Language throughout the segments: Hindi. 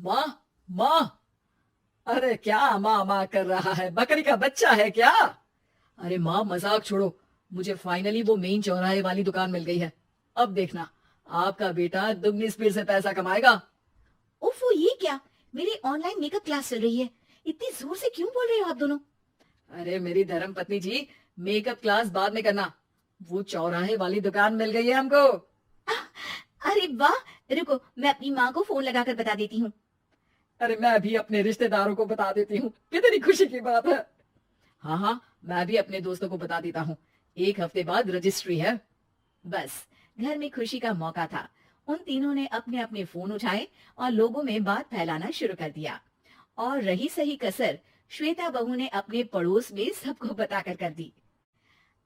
माँ, माँ। अरे क्या माँ माँ कर रहा है, बकरी का बच्चा है क्या? अरे माँ, मजाक छोड़ो। मुझे फाइनली वो मेन चौराहे वाली दुकान मिल गई है। अब देखना, आपका बेटा दुगनी स्पीड से पैसा कमाएगा। ओफो, ये क्या? मेरी ऑनलाइन मेकअप क्लास चल रही है। इतनी जोर से क्यों बोल रहे हो आप दोनों? अरे मेरी धर्म पत्नी जी, मेकअप क्लास बाद में करना। वो चौराहे वाली दुकान मिल गई है हमको। आह, अरे वाह! रुको, मैं अपनी माँ को फोन लगाकर बता देती हूँ। अरे मैं भी अपने रिश्तेदारों को बता देती हूँ, कितनी खुशी की बात है। हाँ हाँ, मैं भी अपने दोस्तों को बता देता हूँ। एक हफ्ते बाद रजिस्ट्री है। बस, घर में खुशी का मौका था। उन तीनों ने अपने अपने फोन उठाए और लोगों में बात फैलाना शुरू कर दिया। और रही सही कसर श्वेता बहू ने अपने पड़ोस में सबको बताकर कर दी।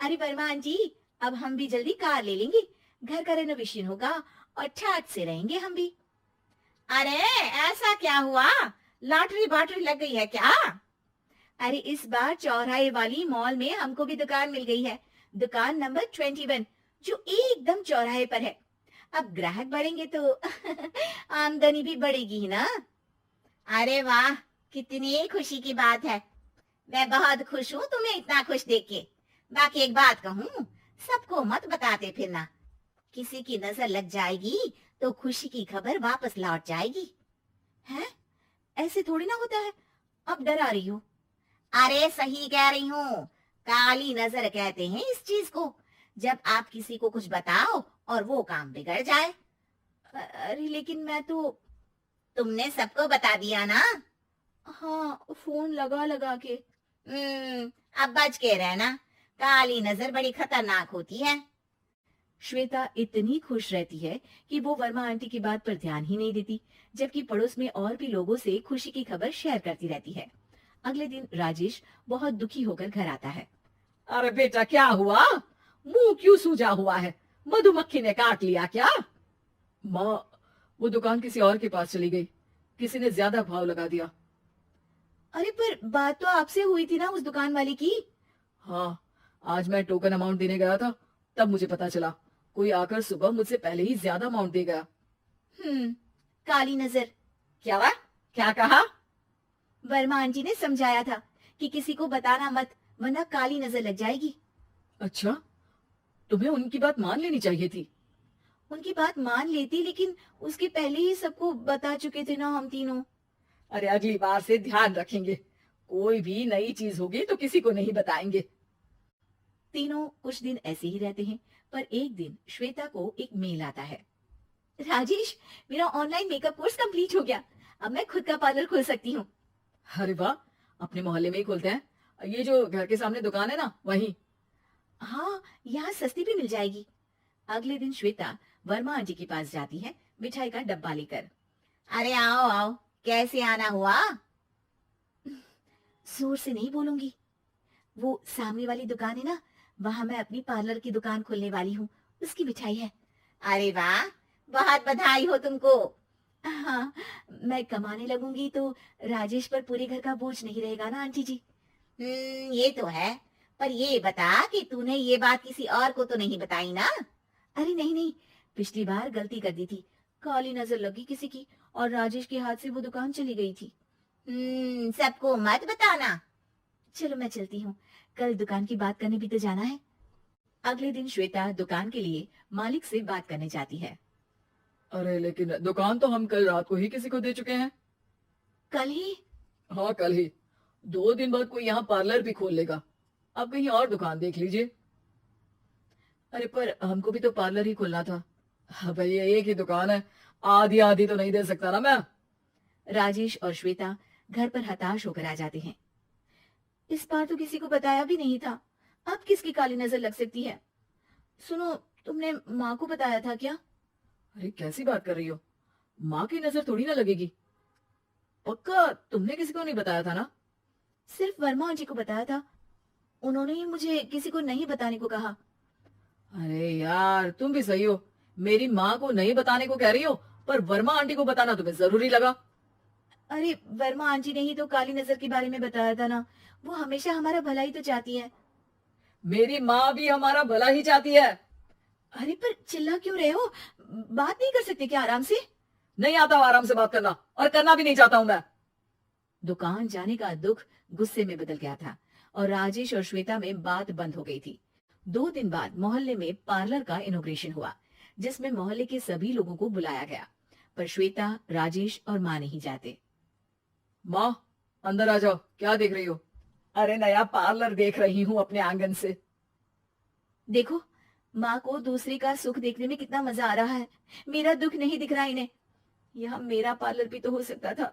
अरे वर्मा आंटी, अब हम भी जल्दी कार ले लेंगे। घर का रेनोवेशन होगा और ठाट से रहेंगे हम भी। अरे, ऐसा क्या हुआ? लॉटरी बाटरी लग गई है क्या? अरे, इस बार चौराहे वाली मॉल में हमको भी दुकान मिल गई है। दुकान नंबर 21, जो एकदम चौराहे पर है। अब ग्राहक बढ़ेंगे तो आमदनी भी बढ़ेगी ही ना। अरे वाह, कितनी खुशी की बात है। मैं बहुत खुश हूँ तुम्हें इतना खुश देख के। बाकी एक बात कहूँ, सबको मत बताते फिरना। किसी की नजर लग जाएगी तो खुशी की खबर वापस लौट जाएगी। हैं? ऐसे थोड़ी ना होता है। अब डरा रही हो। अरे सही कह रही हूँ। काली नजर कहते हैं इस चीज को, जब आप किसी को कुछ बताओ और वो काम बिगड़ जाए। अरे लेकिन मैं तो। तुमने सबको बता दिया ना? हाँ, फोन लगा लगा के। अब बच के रहना। काली नजर बड़ी खतरनाक होती है। श्वेता इतनी खुश रहती है कि वो वर्मा आंटी की बात पर ध्यान ही नहीं देती, जबकि पड़ोस में और भी लोगों से खुशी की खबर शेयर करती रहती है। अगले दिन राजेश बहुत दुखी होकर घर आता है। अरे बेटा, क्या हुआ? मुंह क्यों सूजा हुआ है? मधुमक्खी ने काट लिया क्या? माँ, वो दुकान किसी और के पास चली गई। किसी ने ज्यादा भाव लगा दिया। अरे पर बात तो आपसे हुई थी ना उस दुकान वाले की। हाँ, आज मैं टोकन अमाउंट देने गया था, तब मुझे पता चला। कोई आकर सुबह मुझसे पहले ही ज्यादा अमाउंट दे गया। हम्म, काली नजर। क्या? क्या कहा? वर्मा आंटी ने समझाया था कि किसी को बताना मत, वरना काली नजर लग जाएगी। अच्छा, तुम्हें उनकी बात मान लेनी चाहिए थी। उनकी बात मान लेती, लेकिन उसके पहले ही सबको बता चुके थे ना हम तीनों। अरे अगली बार से ध्यान रखेंगे। कोई भी नई चीज होगी तो किसी को नहीं बताएंगे। तीनों कुछ दिन ऐसे ही रहते हैं, पर एक दिन श्वेता को एक मेल आता है। राजेश, मेरा ऑनलाइन मेकअप कोर्स कंप्लीट हो गया। अब मैं खुद का पार्लर खोल सकती हूँ। अरे वाह, अपने मोहल्ले में ही खोलते हैं। ये जो घर के सामने दुकान है ना, वहीं। हाँ, यहाँ सस्ती भी मिल जाएगी। अगले दिन श्वेता वर्मा आंटी के पास जाती है, मिठाई का डब्बा लेकर। अरे आओ आओ, कैसे आना हुआ? जोर से नहीं बोलूंगी। वो सामने वाली दुकान है ना, वहां मैं अपनी पार्लर की दुकान खोलने वाली हूँ। उसकी मिठाई है। अरे वाह, बहुत बधाई हो तुमको। हाँ, मैं कमाने लगूंगी तो राजेश पर पूरे घर का बोझ नहीं रहेगा ना आंटी जी। ये तो है। पर ये बता कि तूने ये बात किसी और को तो नहीं बताई ना? अरे नहीं नहीं, पिछली बार गलती कर दी थी। काली नजर लगी किसी की और राजेश के हाथ से वो दुकान चली गई थी। सबको मत बताना। चलो मैं चलती हूँ, कल दुकान की बात करने भी तो जाना है। अगले दिन श्वेता दुकान के लिए मालिक से बात करने जाती है। अरे लेकिन दुकान तो हम कल रात को ही किसी को दे चुके हैं। कल ही? हाँ, कल ही। 2 दिन बाद कोई यहाँ पार्लर भी खोल लेगा। आप कहीं और दुकान देख लीजिए। अरे पर हमको भी तो पार्लर ही खोलना था। हाँ भैया, एक ही दुकान है, आधी आधी तो नहीं दे सकता ना मैं। राजेश और श्वेता घर पर हताश होकर आ जाते हैं। इस बार तो किसी को बताया भी नहीं था। अब किसकी काली नजर लग सकती है? सुनो, तुमने माँ को बताया था क्या? अरे कैसी बात कर रही हो? माँ की नजर थोड़ी ना लगेगी। पक्का तुमने किसी को नहीं बताया था ना? सिर्फ वर्मा जी को बताया था। उन्होंने ही मुझे किसी को नहीं बताने को कहा। अरे यार, तुम भी सही हो। मेरी माँ को नहीं बताने को कह रही हो, पर वर्मा आंटी को बताना तुम्हें जरूरी लगा। अरे, वर्मा आंटी ने ही तो काली नजर के बारे में बताया था ना। वो हमेशा हमारा भला ही तो चाहती है। मेरी माँ भी हमारा भला ही चाहती है। अरे पर चिल्ला क्यों रहे हो? बात नहीं कर सकते क्या आराम से? नहीं आता हूं आराम से बात करना, और करना भी नहीं चाहता हूं मैं। दुकान जाने का दुख गुस्से में बदल गया था और राजेश और श्वेता में बात बंद हो गई थी। 2 दिन बाद मोहल्ले में पार्लर का इनॉग्रेशन हुआ, जिसमें मोहल्ले के सभी लोगों को बुलाया गया, पर श्वेता, राजेश और माँ नहीं जाते। माँ, अंदर आ जाओ, क्या देख रही हो? अरे नया पार्लर देख रही हूँ अपने आंगन से। देखो, माँ को दूसरे का सुख देखने में कितना मजा आ रहा है। मेरा दुख नहीं दिख रहा इन्हें। यह मेरा पार्लर भी तो हो सकता था।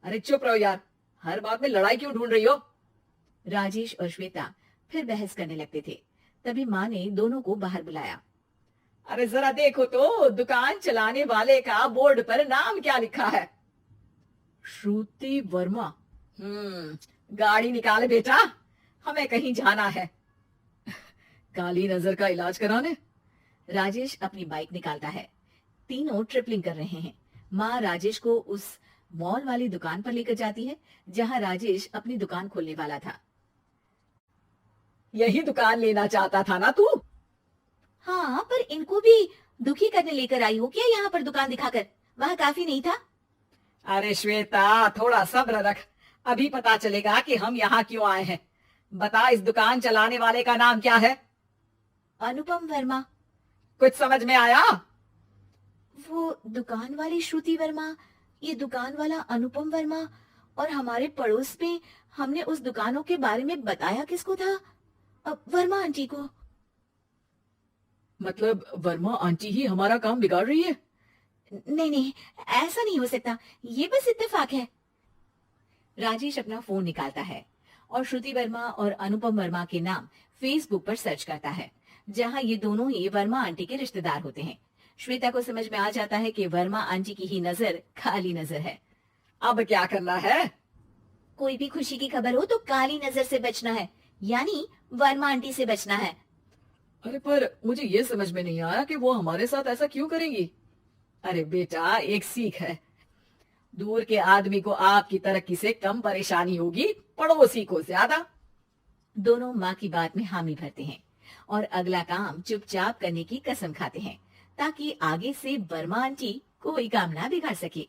अरे चुप रहो यार, हर बात में लड़ाई क्यों ढूंढ रही हो? राजेश और श्वेता फिर बहस करने लगते थे। तभी माँ ने दोनों को बाहर बुलाया। अरे जरा देखो तो, दुकान चलाने वाले का बोर्ड पर नाम क्या लिखा है? श्रुति वर्मा। गाड़ी निकाले बेटा, हमें कहीं जाना है। काली नजर का इलाज कराने। राजेश अपनी बाइक निकालता है। तीनों ट्रिपलिंग कर रहे हैं। माँ राजेश को उस मॉल वाली दुकान पर लेकर जाती है जहाँ राजेश अपनी दुकान खोलने वाला था। यही दुकान लेना चाहता था ना तू? हाँ, पर इनको भी दुखी करने लेकर आई हो क्या यहाँ पर दुकान दिखाकर? वहाँ काफी नहीं था? अरे श्वेता, थोड़ा सब्र रख, अभी पता चलेगा कि हम यहाँ क्यों आए हैं। बता, इस दुकान चलाने वाले का नाम क्या है? अनुपम वर्मा। कुछ समझ में आया? वो दुकान वाली श्रुति वर्मा, ये दुकान वाला अनुपम वर्मा, और हमारे पड़ोस में हमने उस दुकानों के बारे में बताया किसको था? वर्मा आंटी को। मतलब वर्मा आंटी ही हमारा काम बिगाड़ रही है? नहीं नहीं, ऐसा नहीं हो सकता, ये बस इत्तेफाक है। राजेश अपना फोन निकालता है और श्रुति वर्मा और अनुपम वर्मा के नाम फेसबुक पर सर्च करता है, जहां ये दोनों ही वर्मा आंटी के रिश्तेदार होते हैं। श्वेता को समझ में आ जाता है कि वर्मा आंटी की ही नजर काली नजर है। अब क्या करना है? कोई भी खुशी की खबर हो तो काली नजर से बचना है, यानी वर्मा आंटी से बचना है। अरे पर मुझे ये समझ में नहीं आया कि वो हमारे साथ ऐसा क्यों करेंगी। अरे बेटा, एक सीख है, दूर के आदमी को आपकी तरक्की से कम परेशानी होगी, पड़ोसी को ज्यादा। दोनों माँ की बात में हामी भरते हैं और अगला काम चुपचाप करने की कसम खाते हैं, ताकि आगे से वर्मा आंटी कोई काम ना बिगाड़ सके।